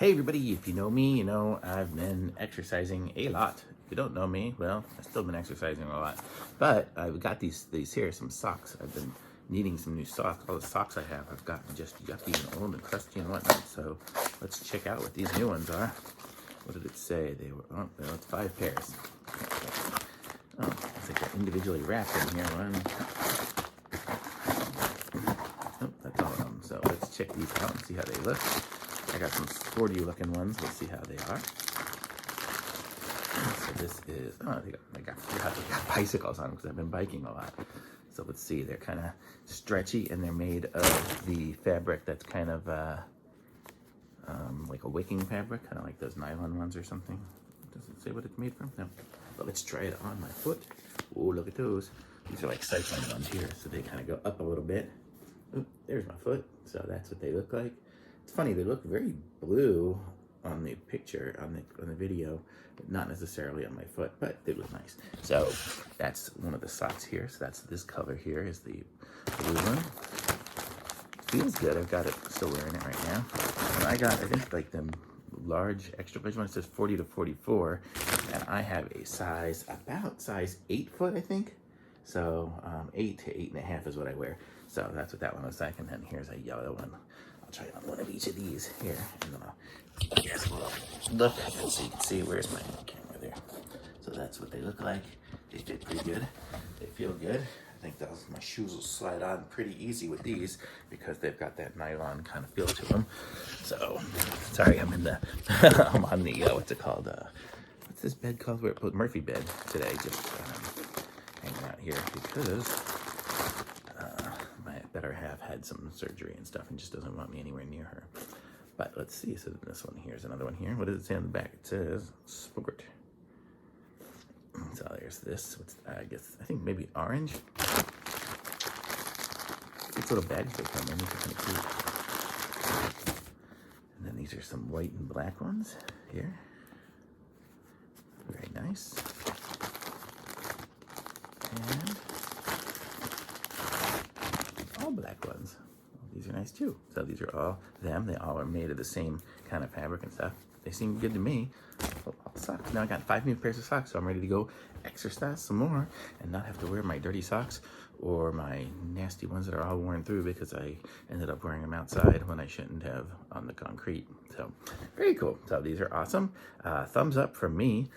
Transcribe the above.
Hey everybody, if you know me, you know I've been exercising a lot. If you don't know me, well, I've still been exercising a lot. But I've got these here, some socks. I've been needing some new socks. All the socks I have, I've gotten just yucky and old and crusty and whatnot. So let's check out what these new ones are. What did it say? They were, oh, well, it's 5 pairs. Oh, looks like they're individually wrapped in here. One. Oh, that's all of them. So let's check these out and see how they look. I got some sporty looking ones. Let's see how they are. So this is, oh, they got bicycles on them because I've been biking a lot. So let's see, they're kind of stretchy and they're made of the fabric that's kind of like a wicking fabric, kind of like those nylon ones or something. Does it say what it's made from? No. But let's try it on my foot. Oh, look at those. These are like cycling ones here, so they kind of go up a little bit. Oh, there's my foot. So that's what they look like. It's funny, they look very blue on the picture, on the video, but not necessarily on my foot, but it was nice. So that's one of the socks here. So that's this color here is the blue one. Feels good. I've got it, still wearing it right now. And I think like the large extra large one, it says 40 to 44, and I have a size, about size 8 foot, I think. So 8 to 8.5 is what I wear. So that's what that one looks like. And then here's a yellow one. I'll try on one of each of these here. And then I'll guess we'll look and so you can see where's my camera there. So that's what they look like. They fit pretty good. They feel good. I think my shoes will slide on pretty easy with these because they've got that nylon kind of feel to them. So, sorry, I'm in the, I'm on the, what's it called? What's this bed called? Where put Murphy bed today, just hanging out here because my better half had some surgery and stuff and just doesn't want me anywhere near her. But let's see, so this one here is another one here. What does it say on the back? It says sport. So there's this, I think maybe orange. These little bags they come in, these are kind of cute. And then these are some white and black ones here. Very nice. And all black ones. These are nice too. So these are all them. They all are made of the same kind of fabric and stuff. They seem good to me. Oh, socks. Now I got 5 new pairs of socks, so I'm ready to go exercise some more and not have to wear my dirty socks or my nasty ones that are all worn through because I ended up wearing them outside when I shouldn't have on the concrete. So very cool. So these are awesome. Thumbs up from me.